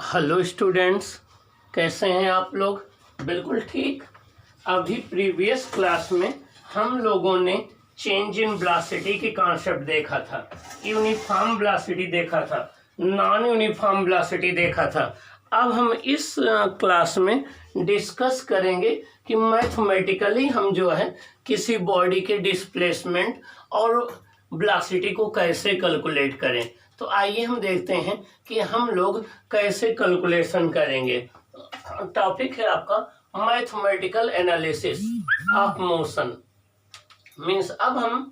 Hello students, कैसे हैं आप लोग? बिल्कुल ठीक। अभी प्रीवियस क्लास में हम लोगों ने चेंज इन वेलोसिटी की कॉन्सेप्ट देखा था, यूनिफॉर्म वेलोसिटी देखा था, नॉन यूनिफॉर्म वेलोसिटी देखा था। अब हम इस क्लास में डिस्कस करेंगे कि मैथमेटिकली हम जो है किसी बॉडी के डिस्प्लेसमेंट और वेलोसिटी को कैसे कैलकुलेट करें। तो आइए हम देखते हैं कि हम लोग कैसे कैलकुलेशन करेंगे। टॉपिक है आपका mathematical analysis of motion. Means अब हम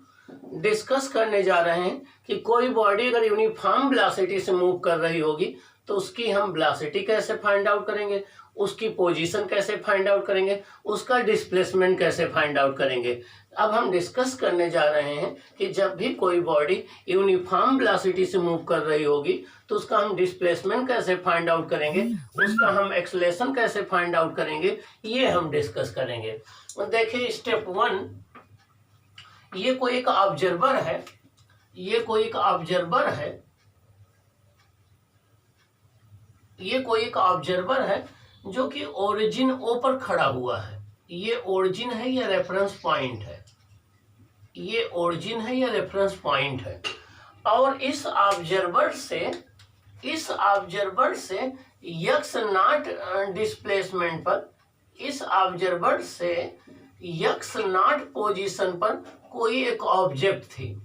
डिस्कस करने जा रहे हैं कि कोई बॉडी अगर यूनिफॉर्म वेलोसिटी से मूव कर रही होगी तो उसकी हम वेलोसिटी कैसे फाइंड आउट करेंगे, उसकी पोजीशन कैसे फाइंड आउट करेंगे, उसका डिस्प्लेसमेंट कैसे फाइंड आउट करेंगे। अब हम डिस्कस करने जा रहे हैं कि जब भी कोई बॉडी यूनिफॉर्म वेलोसिटी से मूव कर रही होगी तो उसका हम डिस्प्लेसमेंट कैसे फाइंड आउट करेंगे, उसका हम एक्सेलरेशन कैसे फाइंड आउट करेंगे, ये हम डिस्कस करेंगे। देखिए स्टेप 1, ये कोई एक ऑब्जर्वर है, ये कोई एक ऑब्जर्वर है जो कि ओरिजिन ओ पर खड़ा हुआ है। ये ओरिजिन है या रेफरेंस पॉइंट है, ये ओरिजिन है या रेफरेंस पॉइंट है। और इस ऑब्जर्वर से यक्स नॉट डिस्प्लेसमेंट पर, इस ऑब्जर्वर से यक्स नॉट पोजीशन पर कोई एक ऑब्जेक्ट थी।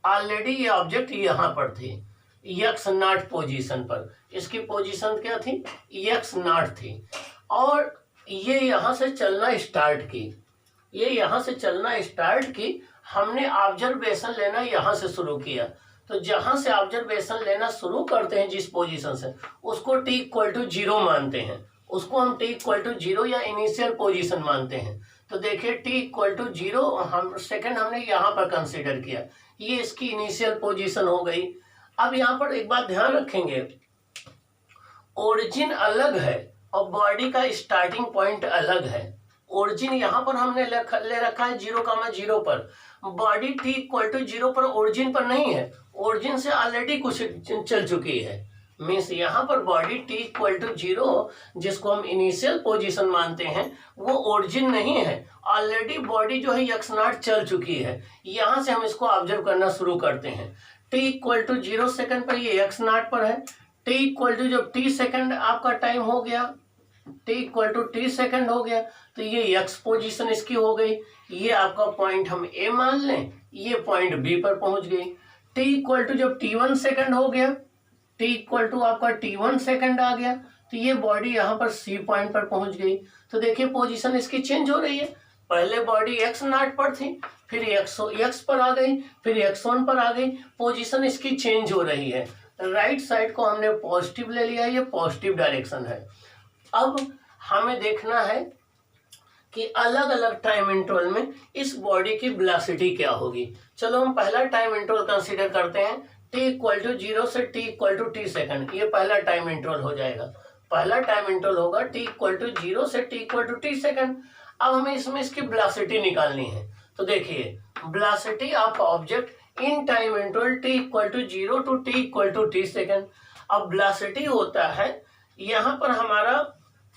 ऑलरेडी ये ऑब्जेक्ट यहाँ पर थी यक्स नॉट पोजीशन पर। इसकी पोजीशन क्या थी? यक्स नॉट थी। और ये यहाँ से चलना स्टार्ट की, हमने ऑब्जर्वेशन लेना यहाँ से शुरू किया। तो जहां से ऑब्जर्वेशन लेना शुरू करते हैं जिस पोजीशन से, उसको t इक्वल टू 0 मानते हैं, उसको हम t इक्वल टू 0 या इनिशियल पोजीशन मानते हैं। तो देखिए t इक्वल टू 0 हम सेकंड हमने यहाँ पर कंसीडर किया, ये इसकी इनिशियल पोजीशन हो गई। अब यहाँ पर एक बात ध्यान रखेंगे, ओरिजिन अलग है और बॉडी का स्टार्टिंग पॉइंट अलग है। ओरिजिन यहाँ पर हमने ले रखा है 0,0 पर, बॉडी t इक्वल टू 0 पर ओरिजिन पर नहीं है, ओरिजिन से ऑलरेडी कुछ चल चुकी है। मीन्स यहाँ पर बॉडी t इक्वल टू 0 जिसको हम इनिशियल पोजीशन मानते हैं वो ओरिजिन नहीं है, ऑलरेडी बॉडी जो है यक्स नॉट चल चुकी है। यहाँ से हम इसको ऑब्जर्व करना शुरू करते हैं। t इक्वल टू 0 सेकंड पर ये यक्स नॉट पर है। t इक्वल टू जब t सेकंड आपका टाइम हो गया, t equal to t second हो गया तो ये x पोजीशन इसकी हो गई। ये आपका पॉइंट हम A मान लें, ये पॉइंट B पर पहुंच गई। t इक्वल टू जब t1 सेकंड हो गया, t इक्वल टू आपका t1 सेकंड आ गया तो ये बॉडी यहाँ पर C पॉइंट पर पहुंच गई। तो देखिए पोजीशन इसकी चेंज हो रही है, पहले बॉडी x नॉट पर थी, फिर x पर आ गई, फिर x1 पर आ गई, पोजीशन इसकी चेंज हो रही है। राइट साइड को हमने पॉजिटिव ले लिया, ये पॉजिटिव डायरेक्शन है। अब हमें देखना है कि अलग अलग टाइम इंटरवल में इस बॉडी की वेलोसिटी क्या होगी। चलो हम पहला टाइम इंटरवल कंसीडर करते हैं, t इक्वल टू 0 से t equal to t second. ये पहला टाइम इंटरवल हो जाएगा, पहला टाइम इंटरवल होगा t इक्वल टू 0 से t equal to t second. अब हमें इसमें इसकी वेलोसिटी निकालनी है। तो देखिए velocity of object in time interval t equal to 0 to t equal to t second. अब वेलोसिटी होता है यहाँ पर हमारा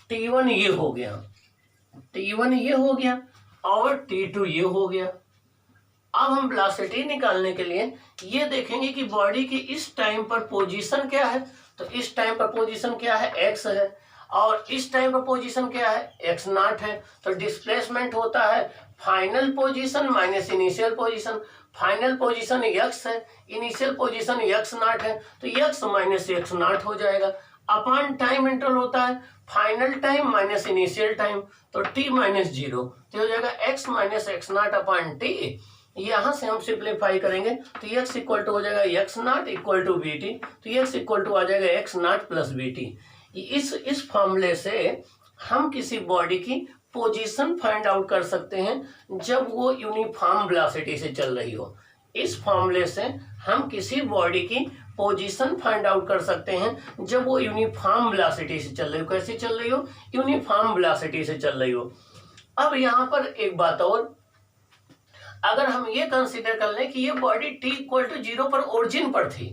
t1 ये हो गया, t1 ये हो गया और t2 ये हो गया। अब हम वेलोसिटी निकालने के लिए ये देखेंगे कि बॉडी की इस टाइम पर पोजीशन क्या है। तो इस टाइम पर पोजीशन क्या है? x है, और इस टाइम पर पोजीशन क्या है? x नॉट है। तो डिस्प्लेसमेंट होता है final position minus initial position. Final position x है, इनिशियल पोजीशन x नॉट है, तो x माइनस x नॉट हो जाएगा। अपॉन टाइम इंटरवल होता है final time minus initial time, तो t माइनस 0 तो हो जाएगा x minus x not upon t। यहाँ से हम सिंप्लीफाई करेंगे तो x इक्वल टू हो जाएगा x naught equal to B T, तो x इक्वल टू आ जाएगा x naught plus B T. इस फॉर्मूले से हम किसी बॉडी की पोजीशन फाइंड आउट कर सकते हैं जब वो यूनिफॉर्म वेलोसिटी से चल रही हो। इस फॉर्मूले से हम किसी बॉडी की पोजीशन फाइंड आउट कर सकते हैं जब वो यूनिफॉर्म वेलोसिटी से चल रही हो। कैसे चल रही हो? यूनिफॉर्म वेलोसिटी से चल रही हो। अब यहाँ पर एक बात और, अगर हम ये कंसीडर कर लें कि ये बॉडी t इक्वल टू 0 पर ओरिजिन पर थी,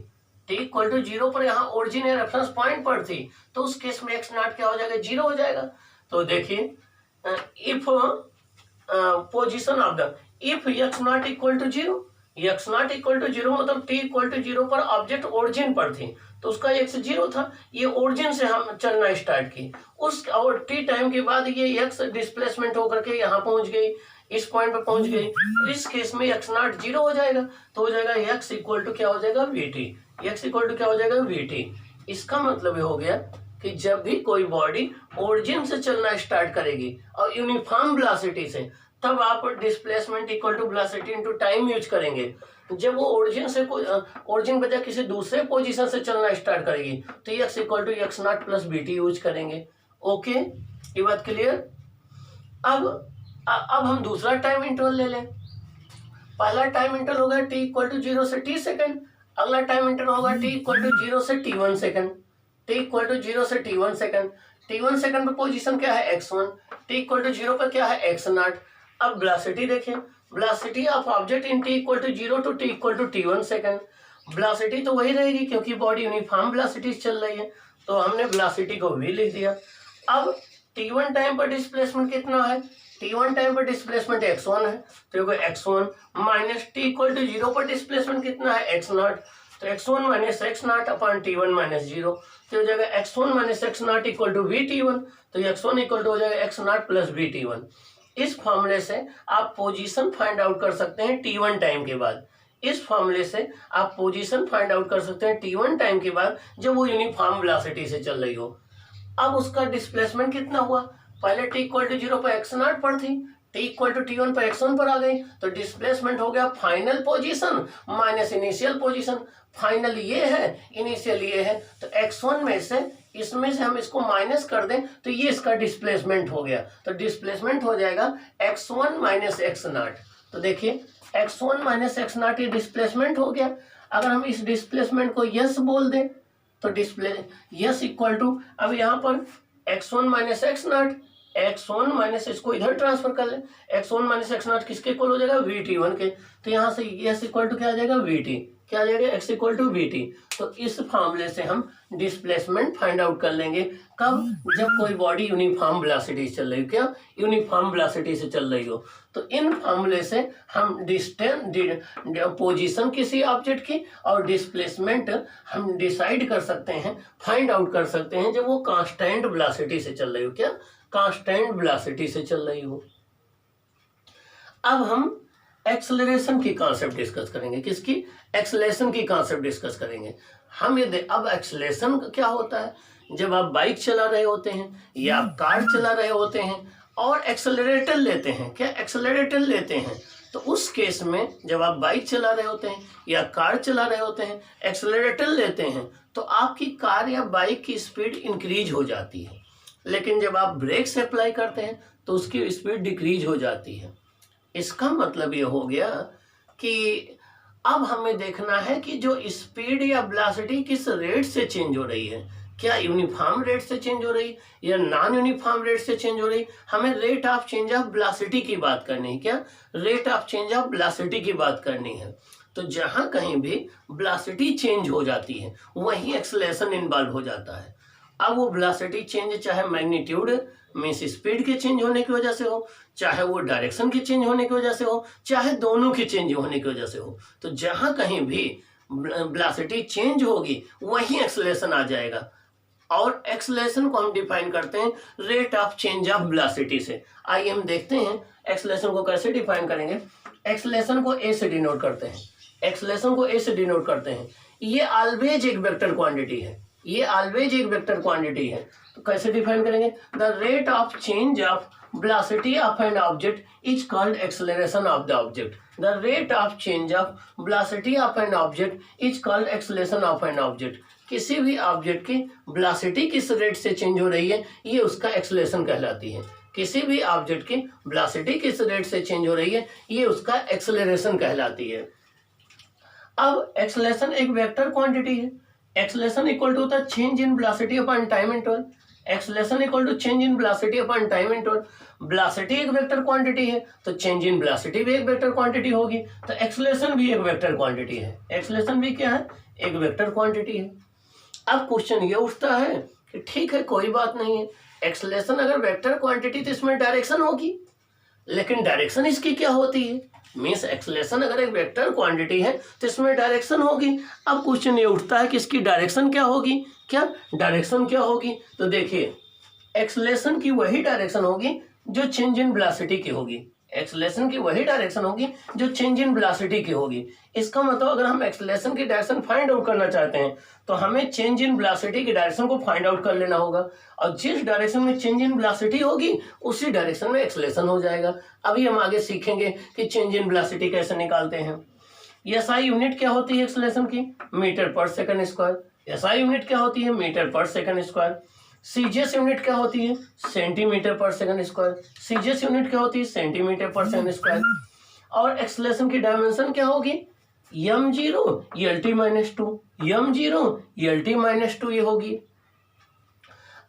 टी इक्वल टू जीरो पर यहाँ ओरिजिन या रेफरेंस पॉइंट पर थी, तो उस केस में एक्स नॉट क्या हो जाएगा, जीरो हो जाएगा। तो देखिए if position of the if X naught equal to zero, X naught equal to zero मतलब टी इक्वल टू जीरो पर ऑब्जेक्ट ओरिजिन पर थी, तो उसका एक्स जीरो था, ये ओरिजिन से हम चलना स्टार्ट की, उस और टी टाइम के बाद ये एक्स डिस्प्लेसमेंट होकर के यहाँ पहुंच गई, इस पॉइंट पर पहुंच गई। तो इस केस में एक्स नॉट जीरो हो जाएगा, तो हो जाएगा एक्स इक्वल टू क्या हो जाएगा, V T. X equal to क्या हो जाएगा, वी टी। इसका मतलब ये हो गया कि जब भी कोई बॉडी ओरिजिन से चलना स्टार्ट करेगी और यूनिफॉर्म वेलोसिटी से, तब आप displacement equal to velocity into time use करेंगे। जब वो ओरिजिन से ओरिजिन बजाय किसी दूसरे पोजीशन से चलना स्टार्ट करेगी, तो X equal to X naught plus B T use करेंगे। ओके, ये बात क्लियर। अब हम दूसरा टाइम इंटरवल ले लें। पहला टाइम इंटरवल होगा टी इक्वल टू जीरो से टी सेकेंड, अगला टाइम इंटरवल होगा टी इक्वल टू जीरो से T one second, T equal to zero से T one second. T one second पर पोजीशन क्या है, X one, T equal to zero पर क्या है, एक्स नॉट। अब वेलोसिटी देखें, velocity of object in T equal to zero to T equal to T one second. Velocity तो वही रहेगी क्योंकि बॉडी यूनिफॉर्म वेलोसिटी चल रही है, तो हमने वेलोसिटी को v लिख दिया। अब टी वन टाइम पर डिस्प्लेसमेंट कितना है, टी वन टाइम पर डिस्प्लेसमेंट एक्स वन है, तो X one minus T equal to zero पर डिस्प्लेसमेंट कितना है, एक्स नॉट, तो X one minus X naught upon T one minus zero, तो हो जाएगा X one minus X naught equal to V T one, तो एक्स वन इक्वल टू हो जाएगा X naught plus V T one. इस फॉर्मूले से आप पोजीशन फाइंड आउट कर सकते हैं टी वन टाइम के बाद। इस फॉर्मूले से आप पोजीशन फाइंड आउट कर सकते हैं टी वन टाइम के बाद, जब वो यूनिफॉर्म वेलोसिटी से चल रही हो। अब उसका डिस्प्लेसमेंट कितना हुआ, पहले टी इक्वल टू जीरो पर एक्स नॉट पर थी, T equal to T one पर एक्स वन पर आ गई, तो डिस्प्लेसमेंट हो गया final position minus initial position. Final ये है, इनिशियल ये है, तो एक्स वन में से इसमें से हम इसको माइनस कर दें तो ये इसका डिस्प्लेसमेंट हो गया, तो डिस्प्लेसमेंट हो जाएगा X one minus X naught. तो देखिए x one minus X not ये डिस्प्लेसमेंट हो गया। अगर हम इस डिस्प्लेसमेंट को यस बोल दें तो डिस्प्ले यस इक्वल टू, अब यहाँ पर X one minus X not, x one minus इसको इधर ट्रांसफर कर ले, x one minus X not किसके इक्वल हो जाएगा, वी टी वन के, तो यहाँ से यस इक्वल टू क्या आ जाएगा, वी टी, क्या आ जाएगा, X equal to V T. तो इस फॉर्मूले से हम डिस्प्लेसमेंट फाइंड आउट कर लेंगे, कब, जब कोई बॉडी यूनिफॉर्म वेलोसिटी से चल रही हो, क्या यूनिफॉर्म वेलोसिटी से चल रही हो। तो इन फॉर्मूले से हम डिस्टेंस पोजीशन किसी ऑब्जेक्ट की और डिस्प्लेसमेंट हम डिसाइड कर सकते हैं, फाइंड आउट कर सकते हैं, जब वो कांस्टेंट वेलोसिटी से चल रही हो, क्या कांस्टेंट वेलोसिटी से चल रही हो। अब हम एक्सेलरेशन की कॉन्सेप्ट डिस्कस करेंगे, किसकी, एक्सेलरेशन की कॉन्सेप्ट डिस्कस करेंगे। हम ये अब एक्सेलरेशन क्या होता है, जब आप बाइक चला रहे होते हैं या आप कार चला रहे होते हैं और एक्सेलरेटर लेते हैं, क्या एक्सेलरेटर लेते हैं, तो उस केस में जब आप बाइक चला रहे होते हैं या कार चला रहे होते हैं, एक्सेलरेटर लेते हैं, तो आपकी कार या बाइक की स्पीड इंक्रीज हो जाती है। लेकिन जब आप ब्रेक से अप्लाई करते हैं तो उसकी स्पीड डिक्रीज हो जाती है। इसका मतलब ये हो गया कि अब हमें देखना है कि जो स्पीड या वेलोसिटी किस रेट से चेंज हो रही है, क्या यूनिफॉर्म रेट से चेंज हो रही या नॉन यूनिफॉर्म रेट से चेंज हो रही। हमें rate of change of velocity की बात करनी है, क्या rate of change of velocity की बात करनी है। तो जहां कहीं भी वेलोसिटी चेंज हो जाती है वहीं एक्सेलरेशन इन्वॉल्व हो जाता है। अब वो वेलोसिटी चेंज चाहे मैग्नीट्यूड मीन्स स्पीड के चेंज होने की वजह से हो, चाहे वो डायरेक्शन के चेंज होने की वजह से हो, चाहे दोनों के चेंज होने की वजह से हो, तो जहां कहीं भी वेलोसिटी चेंज होगी वहीं एक्सेलरेशन आ जाएगा। और एक्सेलरेशन को हम डिफाइन करते हैं rate of change of velocity से। आइए हम देखते हैं एक्सेलरेशन को कैसे डिफाइन करेंगे। एक्सेलरेशन को ए से डिनोट करते हैं, एक्सेलरेशन को ए से डिनोट करते हैं। ये ऑलवेज एक वेक्टर क्वांटिटी है, ये ऑलवेज एक वेक्टर क्वांटिटी है। तो कैसे डिफाइन करेंगे, the rate of change of velocity of an object is called acceleration of the object. The rate of change of velocity of an object is called acceleration of an object. किसी भी object की velocity किस rate से change हो रही है ये उसका एक्सेलरेशन कहलाती है। किसी भी ऑब्जेक्ट की वेलोसिटी किस रेट से चेंज हो रही है ये उसका एक्सेलरेशन कहलाती है। अब एक्सेलरेशन एक वेक्टर क्वांटिटी है। एक्सेलरेशन इक्वल टू होता है change in velocity upon time interval. Acceleration equal to change in velocity upon time interval. Velocity एक वेक्टर क्वांटिटी है तो चेंज इन वेलोसिटी भी एक वेक्टर क्वांटिटी होगी, तो एक्सेलरेशन भी एक वेक्टर क्वांटिटी है। एक्सेलरेशन भी क्या है, एक वेक्टर क्वांटिटी है। अब क्वेश्चन ये उठता है कि ठीक है कोई बात नहीं है, एक्सेलरेशन अगर वेक्टर क्वांटिटी तो इसमें डायरेक्शन होगी, लेकिन डायरेक्शन इसकी क्या होती है? मीन्स एक्सेलरेशन अगर एक वेक्टर क्वांटिटी है तो इसमें डायरेक्शन होगी। अब क्वेश्चन ये उठता है कि इसकी डायरेक्शन क्या होगी? क्या डायरेक्शन क्या होगी? तो देखिए एक्सेलरेशन की वही डायरेक्शन होगी जो चेंज इन वेलोसिटी की होगी। एक्सेलरेशन की वही डायरेक्शन होगी जो चेंज इन वेलोसिटी की होगी। इसका मतलब अगर हम एक्सेलरेशन की डायरेक्शन फाइंड आउट करना चाहते हैं तो हमें चेंज इन वेलोसिटी की डायरेक्शन को फाइंड आउट कर लेना होगा, और जिस डायरेक्शन में चेंज इन वेलोसिटी होगी उसी डायरेक्शन में एक्सेलरेशन हो जाएगा। अभी हम आगे सीखेंगे कि चेंज इन वेलोसिटी कैसे निकालते हैं। एसआई यूनिट क्या होती है एक्सेलरेशन की? मीटर पर सेकंड स्क्वायर। एसआई यूनिट क्या होती है? मीटर पर सेकंड स्क्वायर। सीजीएस यूनिट क्या होती है? सेंटीमीटर पर सेकंड स्क्वायर। सीजीएस यूनिट क्या होती है? सेंटीमीटर पर सेकंड स्क्वायर। और एक्सेलरेशन की डायमेंशन क्या होगी? m0 lt-2, m0 lt-2 ये होगी।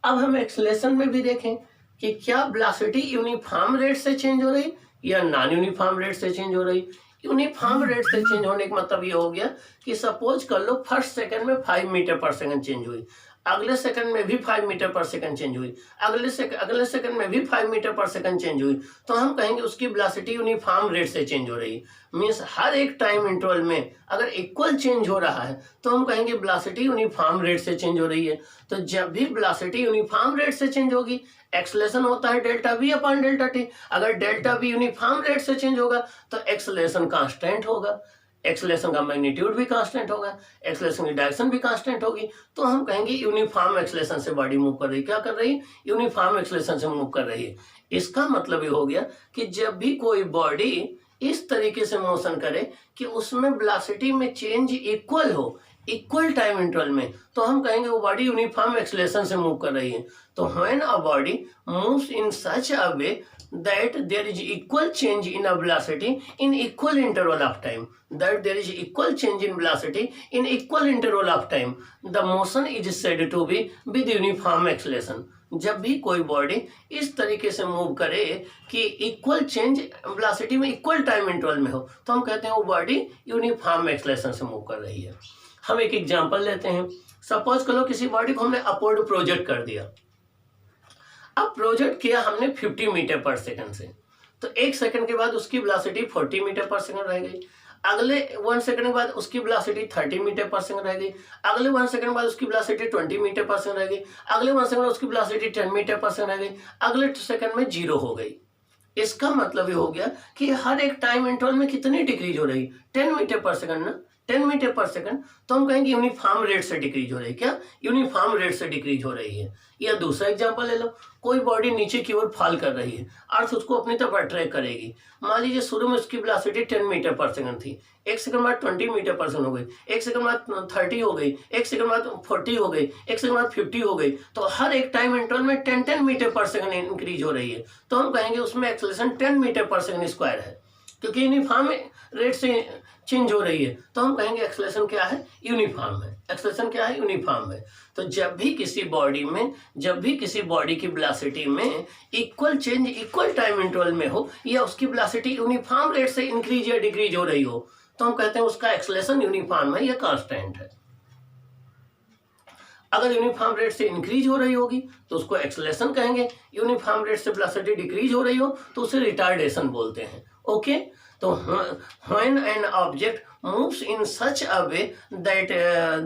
अब हम एक्सेलरेशन में भी देखें कि क्या वेलोसिटी यूनिफॉर्म रेट से चेंज हो रही या नॉन यूनिफॉर्म रेट से चेंज हो रही। यूनिफॉर्म रेट से चेंज होने का मतलब ये हो गया कि सपोज कर लो फर्स्ट सेकंड में 5 मीटर पर सेकंड चेंज हुई, अगले सेकंड में भी 5 मीटर पर सेकंड चेंज हुई, अगले सेकंड में भी 5 मीटर पर सेकंड चेंज हुई, तो हम कहेंगे उसकी वेलोसिटी यूनिफॉर्म रेट से चेंज हो रही है। मीन्स हर एक टाइम इंटरवल में अगर इक्वल चेंज हो रहा है तो हम कहेंगे वेलोसिटी यूनिफॉर्म रेट से चेंज हो रही है। तो जब भी वेलोसिटी यूनिफॉर्म रेट से चेंज होगी, एक्सेलरेशन होता है delta we upon delta T, अगर डेल्टा वी यूनिफॉर्म रेट से चेंज होगा तो एक्सेलरेशन कांस्टेंट होगा, एक्सेलरेशन का मैग्नीट्यूड भी कांस्टेंट होगा, एक्सेलरेशन की डायरेक्शन भी कांस्टेंट होगी। तो हम कहेंगे यूनिफॉर्म एक्सेलरेशन से बॉडी मूव कर रही है। क्या कर रही है? यूनिफॉर्म एक्सेलरेशन से मूव कर रही है। इसका मतलब ये हो गया कि जब भी कोई बॉडी इस तरीके से मोशन करे कि उसमें वेलोसिटी में चेंज इक्वल हो, इक्वल टाइम इंटरवल में, तो हम कहेंगे वो बॉडी यूनिफॉर्म एक्सेलरेशन से मूव कर रही है। तो when a body moves in such a way that there is equal change in a velocity in equal interval of time, that there is equal change in velocity in equal interval of time, the motion is said to be with uniform acceleration। जब भी कोई body इस तरीके से move करे कि equal change velocity में equal time interval में हो तो हम कहते हैं वो बॉडी यूनिफॉर्म एक्सेलरेशन से मूव कर रही है। हम एक एग्जांपल लेते हैं। सपोज करो किसी बॉडी को हमने अपवर्ड प्रोजेक्ट कर दिया। अब प्रोजेक्ट किया हमने 50 मीटर पर सेकंड से, तो 1 सेकंड के बाद उसकी वेलोसिटी 40 मीटर पर सेकंड रह गई, अगले 1 सेकंड के बाद उसकी वेलोसिटी 30 मीटर पर सेकंड रह गई, अगले 1 सेकंड बाद उसकी वेलोसिटी 20 मीटर पर सेकंड रह गई, अगले 1 सेकंड उसकी वेलोसिटी 10 मीटर पर सेकंड रह गई, अगले सेकंड में 0 हो गई। इसका मतलब ये हो गया कि हर एक टाइम इंटरवल में कितनी डिक्रीज हो रही? 10 मीटर पर सेकंड ना, 10 मीटर पर सेकंड। तो हम कहेंगे यूनिफॉर्म रेट से डिक्रीज हो रही है। क्या? यूनिफॉर्म रेट से डिक्रीज हो रही है। या दूसरा एग्जांपल ले लो, कोई बॉडी नीचे की ओर फॉल कर रही है, अर्थ उसको अपनी तरफ अट्रैक्ट करेगी। मान लीजिए शुरू में उसकी वेलोसिटी 10 मीटर पर सेकंड थी, 1 सेकंड बाद 20 मीटर पर सेकंड हो गई, 1 सेकंड बाद 30 हो गई, 1 सेकंड बाद 40 हो गई, 1 सेकंड बाद 50 हो गई। तो हर एक टाइम इंटरवल में 10 मीटर पर सेकंड इंक्रीज हो रही है। तो हम कहेंगे उसमें एक्सेलरेशन 10 मीटर पर सेकंड स्क्वायर है, क्योंकि यूनिफॉर्म रेट से चेंज हो रही है। तो हम कहेंगे एक्सेलरेशन क्या है? यूनिफॉर्म है। एक्सेलरेशन क्या है? यूनिफॉर्म है। तो जब भी किसी बॉडी की वेलोसिटी में equal change equal time interval में हो या उसकी वेलोसिटी यूनिफॉर्म रेट से इंक्रीज या डिक्रीज हो रही हो तो हम कहते हैं उसका एक्सेलरेशन यूनिफॉर्म है या कांस्टेंट है। अगर यूनिफॉर्म रेट से इंक्रीज हो रही होगी तो उसको एक्सेलरेशन कहेंगे, यूनिफॉर्म रेट से वेलोसिटी डिक्रीज हो रही हो तो उसे रिटार्डेशन बोलते हैं। ओके, तो when an object moves in such a way that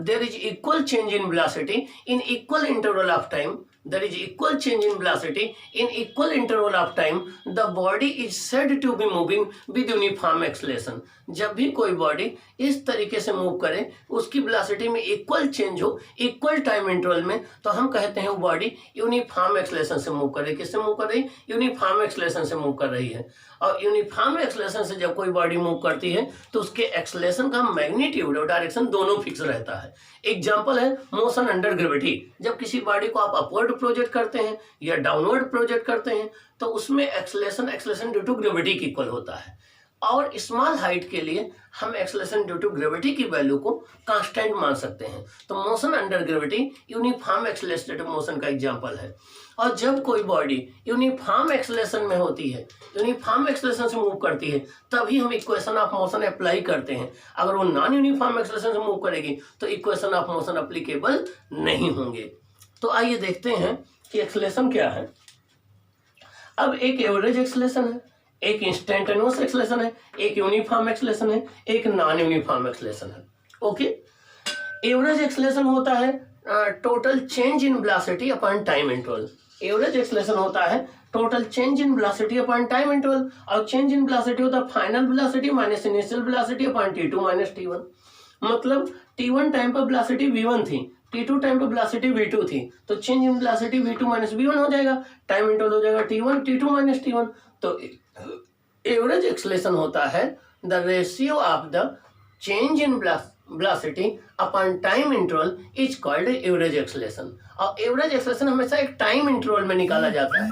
there is equal change in velocity in equal interval of time, there is equal change in velocity in equal interval of time, the body is said to be moving with uniform acceleration। जब भी कोई body इस तरीके से move करे, उसकी velocity में equal change हो इक्वल टाइम इंटरवल में, तो हम कहते हैं वो बॉडी यूनिफॉर्म एक्सेलरेशन से मूव कर रही है। किससे मूव कर रही है? यूनिफॉर्म एक्सेलरेशन से मूव कर रही है। और यूनिफॉर्म एक्सेलरेशन से जब कोई बॉडी मूव करती है तो उसके एक्सेलरेशन का मैग्नीट्यूड और डायरेक्शन दोनों फिक्स रहता है। एग्जांपल है मोशन अंडर ग्रेविटी। जब किसी बॉडी को आप अपवर्ड प्रोजेक्ट करते हैं या डाउनवर्ड प्रोजेक्ट करते हैं तो उसमें एक्सेलरेशन ड्यू टू ग्रेविटी की इक्वल होता है। और स्मॉल हाइट के लिए हम एक्सेलरेशन ड्यू टू ग्रेविटी की वैल्यू को कांस्टेंट मान सकते हैं। तो motion under gravity uniform accelerated motion का एग्जांपल है। और जब कोई बॉडी यूनिफॉर्म एक्सेलरेशन में होती है, यूनिफॉर्म एक्सेलरेशन से मूव करती है, तभी हम इक्वेशन ऑफ मोशन अप्लाई करते हैं। अगर वो नॉन यूनिफॉर्म एक्सेलरेशन से मूव करेगी तो इक्वेशन ऑफ मोशन अप्लीकेबल नहीं होंगे। तो आइए देखते हैं कि एक्सेलरेशन क्या है। अब एक एवरेज एक्सेलरेशन है, एक इंस्टेंटेनियस एक्सेलरेशन है, एक यूनिफॉर्म एक्सेलरेशन है, एक नॉन यूनिफॉर्म एक्सेलरेशन है। ओके, एवरेज एक्सेलरेशन होता है total change in velocity upon time interval. Average acceleration होता है total change in velocity upon time interval, और चेंज इन वेलोसिटी होता है final velocity minus initial velocity upon t2 minus t1। मतलब t1 time पर velocity v1 थी, t2 time पर velocity v2 थी, तो change in velocity v2 minus v1 हो जाएगा, टाइम इंटरवल हो जाएगा t1 t2 माइनस t1। तो एवरेज एक्सेलरेशन होता है the ratio of the change in velocity upon time interval is called average acceleration. और एवरेज एक्सेलरेशन हमेशा एक टाइम इंटरवल में निकाला जाता है,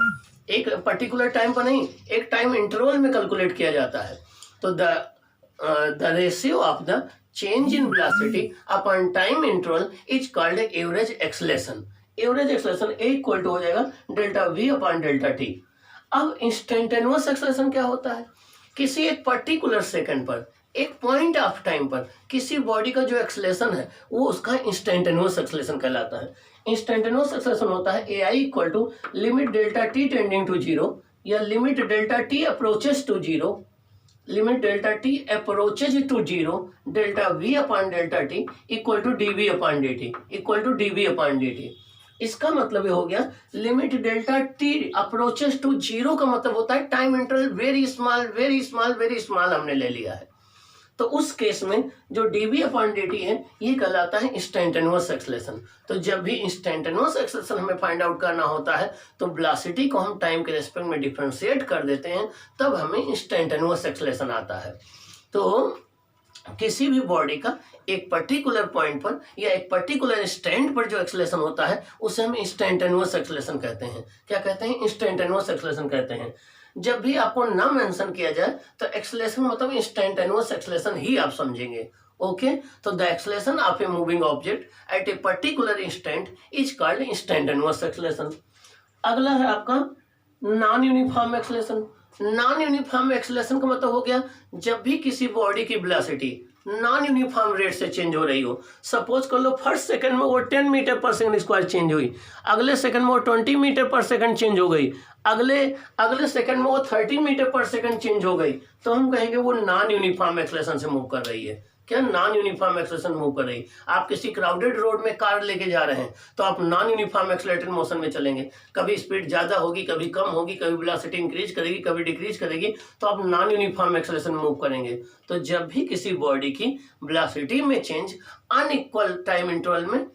एक पर्टिकुलर टाइम पर नहीं, एक टाइम इंटरवल में कैलकुलेट किया जाता है। तो the ratio of the change in velocity upon time interval is called average acceleration. Average acceleration equal to हो जाएगा delta v upon delta t। अब इंस्टेंटेनियस एक्सेलरेशन क्या होता है? किसी एक पर्टिकुलर सेकंड पर, एक पॉइंट ऑफ टाइम पर किसी बॉडी का जो एक्सेलरेशन है वो उसका इंस्टेंटेनियस एक्सेलरेशन कहलाता है। इंस्टेंटेनियस एक्सेलरेशन होता है ai equal to limit delta t tending to zero या limit delta t approaches to zero, limit delta t approaches to zero delta v upon delta t equal to dv upon dt equal to dv upon dt। इसका मतलब ये हो गया limit delta t approaches to zero का मतलब होता है time interval very small very small very small हमने ले लिया है। तो उस केस में जो dv अपॉन dt है ये कहलाता है इंस्टेंटेनियस एक्सेलरेशन। तो जब भी इंस्टेंटेनियस एक्सेलरेशन हमें फाइंड आउट करना होता है तो वेलोसिटी को हम टाइम के रेस्पेक्ट में डिफरेंशिएट कर देते हैं, तब हमें इंस्टेंटेनियस एक्सेलरेशन आता है। तो किसी भी बॉडी का एक पर्टिकुलर पॉइंट पर या एक पर्टिकुलर स्टैंड पर जो एक्सेलरेशन होता है उसे हम इंस्टेंटेनियस एक्सेलरेशन कहते हैं। क्या कहते हैं? इंस्टेंटेनियस एक्सेलरेशन कहते हैं। जब भी आपको ना मेंशन किया जाए तो एक्सेलरेशन मतलब इंस्टेंटेनियस एक्सेलरेशन ही आप समझेंगे। ओके, तो the acceleration of a moving object at a particular instant is called instantaneous acceleration. अगला है आपका non uniform acceleration. Non uniform acceleration का मतलब हो गया जब भी किसी बॉडी की वेलोसिटी नॉन यूनिफॉर्म रेट से चेंज हो रही हो। सपोज कर लो फर्स्ट सेकंड में वो 10 मीटर पर सेकंड स्क्वायर चेंज हुई, अगले सेकंड में वो 20 मीटर पर सेकंड चेंज हो गई, अगले सेकंड में वो 30 मीटर पर सेकंड चेंज हो गई, तो हम कहेंगे वो नॉन यूनिफॉर्म एक्सेलरेशन से मूव कर रही है। क्या? नॉन यूनिफॉर्म एक्सेलरेशन मूव कर रही। आप किसी क्राउडेड रोड में कार लेके जा रहे हैं तो आप नॉन यूनिफॉर्म एक्सेलरेटेड मोशन में चलेंगे, कभी स्पीड ज्यादा होगी, कभी कम होगी, कभी वेलोसिटी इंक्रीज करेगी, कभी डिक्रीज करेगी, तो आप नॉन यूनिफॉर्म एक्सेलरेशन मूव करेंगे। तो जब भी किसी बॉडी की वेलोसिटी में चेंज अनइक्वल टाइम इंटरवल में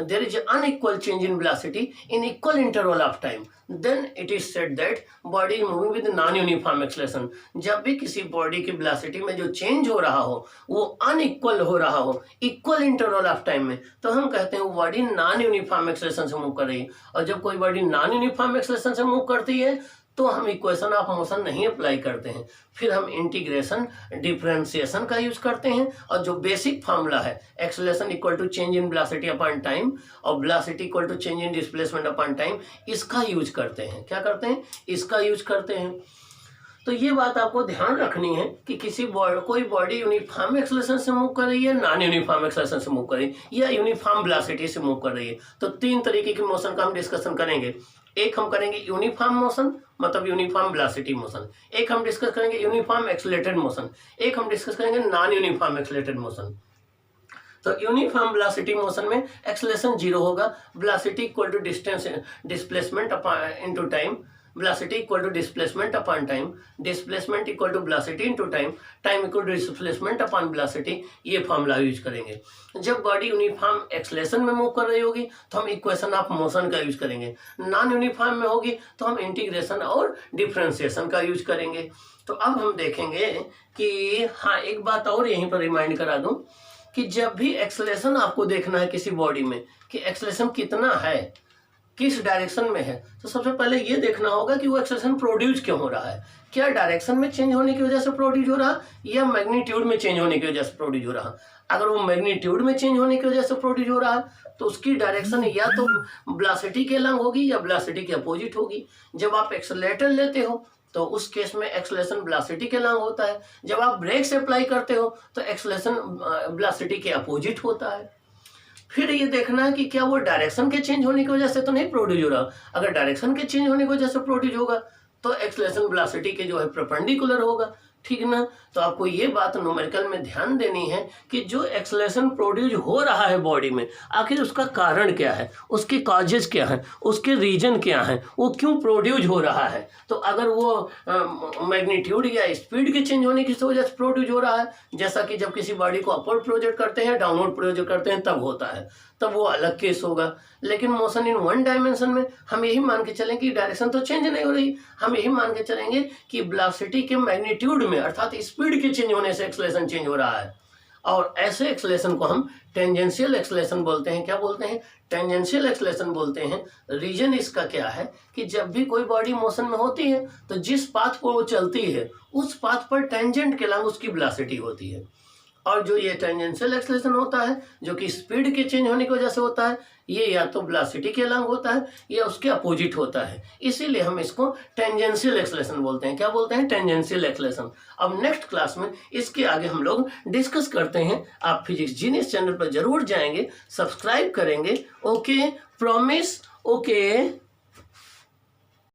there is an unequal change in velocity in equal interval of time, then it is said that body is moving with non-uniform acceleration। जब भी किसी बॉडी की वेलोसिटी में जो change हो रहा हो वो अनइक्वल हो रहा हो इक्वल इंटरवल ऑफ टाइम में, तो हम कहते हैं वो बॉडी नॉन यूनिफॉर्म एक्सेलरेशन से मूव कर रही है। और जब कोई बॉडी नॉन यूनिफॉर्म एक्सेलरेशन से मूव करती है तो हम इक्वेशन ऑफ मोशन नहीं अप्लाई करते हैं, फिर हम इंटीग्रेशन डिफरेंशिएशन का यूज करते हैं। और जो बेसिक फार्मूला है acceleration equal to change in velocity upon time और velocity equal to change in displacement upon time, इसका यूज करते हैं। क्या करते हैं? इसका यूज करते हैं। तो ये बात आपको ध्यान रखनी है कि कोई बॉडी यूनिफॉर्म एक्सेलरेशन से मूव कर रही है, नॉन यूनिफॉर्म एक्सेलरेशन से मूव कर रही है या यूनिफॉर्म वेलोसिटी से मूव कर रही है। तो तीन तरीके के मोशन का हम डिस्कशन करेंगे। एक हम करेंगे यूनिफॉर्म मोशन मतलब यूनिफॉर्म वेलोसिटी मोशन, एक हम डिस्कस करेंगे यूनिफॉर्म एक्सेलरेटेड मोशन, एक हम डिस्कस करेंगे नॉन यूनिफॉर्म एक्सेलरेटेड मोशन। तो यूनिफॉर्म वेलोसिटी मोशन में एक्सेलरेशन जीरो होगा, velocity equal to distance displacement into time, velocity equal to displacement upon time, displacement equal to velocity into time, time equal to displacement upon velocity. ये formula use करेंगे। जब body uniform acceleration में move कर रही होगी तो हम equation of motion का यूज करेंगे, नॉन यूनिफॉर्म में होगी तो हम इंटीग्रेशन और डिफरेंशिएशन का यूज करेंगे। तो अब हम देखेंगे कि हाँ, एक बात और यहीं पर रिमाइंड करा दूं कि जब भी एक्सेलरेशन आपको देखना है किसी बॉडी में कि एक्सेलरेशन कितना है, किस डायरेक्शन में है, तो सबसे पहले ये देखना होगा कि वो एक्सेलरेशन प्रोड्यूस क्यों हो रहा है। क्या डायरेक्शन में चेंज होने की वजह से प्रोड्यूस हो रहा है या मैग्नीट्यूड में चेंज होने की वजह से प्रोड्यूस हो रहा है। अगर वो मैग्नीट्यूड में चेंज होने की वजह से प्रोड्यूस हो रहा है तो उसकी डायरेक्शन या तो वेलोसिटी के लंग होगी या वेलोसिटी के अपोजिट होगी। जब आप एक्सेलरेटर लेते हो तो उस केस में एक्सेलरेशन वेलोसिटी के लंग होता है। जब आप ब्रेक से अप्लाई करते हो तो एक्सेलरेशन वेलोसिटी के अपोजिट होता है। फिर ये देखना है कि क्या वो डायरेक्शन के चेंज होने की वजह से तो नहीं प्रोड्यूस हो रहा। अगर डायरेक्शन के चेंज होने की वजह से प्रोड्यूस होगा तो एक्सेलरेशन वेलोसिटी के जो है परपेंडिकुलर होगा, ठीक ना। तो आपको ये बात न्यूमेरिकल में ध्यान देनी है कि जो एक्सेलरेशन प्रोड्यूस हो रहा है बॉडी में, आखिर उसका कारण क्या है, उसके कॉजेज क्या हैं, उसके रीजन क्या हैं, वो क्यों प्रोड्यूस हो रहा है। तो अगर वो मैग्नीट्यूड या स्पीड के चेंज होने की वजह से प्रोड्यूस हो रहा है, जैसा कि जब किसी बॉडी को अपवर्ड प्रोजेक्ट करते हैं, डाउनवर्ड प्रोजेक्ट करते हैं, तब होता है, तब वो अलग केस होगा। लेकिन मोशन इन वन डायमेंशन में हम यही मान के चलें कि डायरेक्शन तो चेंज नहीं हो रही, हम यही मान के चलेंगे कि वेलोसिटी के मैग्नीट्यूड में अर्थात स्पीड के चेंज होने से एक्सेलरेशन चेंज हो रहा है। और ऐसे एक्सेलरेशन को हम टेंजेंशियल एक्सेलरेशन बोलते हैं। क्या बोलते हैं? टेंजेंशियल एक्सेलरेशन बोलते हैं। रीजन इसका क्या है कि जब भी कोई बॉडी मोशन में होती है तो जिस पाथ पर वो चलती है उस पाथ पर टेंजेंट के लंग उसकी वेलोसिटी होती है। और जो ये टेंजेंशियल एक्सेलरेशन होता है जो कि स्पीड के चेंज होने की वजह से होता है, ये या तो वेलोसिटी के लंग होता है या उसके अपोजिट होता है, इसीलिए हम इसको टेंजेंशियल एक्सेलरेशन बोलते हैं। क्या बोलते हैं? Tangential acceleration. अब नेक्स्ट क्लास में इसके आगे हम लोग डिस्कस करते हैं। आप फिजिक्स जीनियस चैनल पर जरूर जाएंगे, सब्सक्राइब करेंगे। Okay, promise. ओके।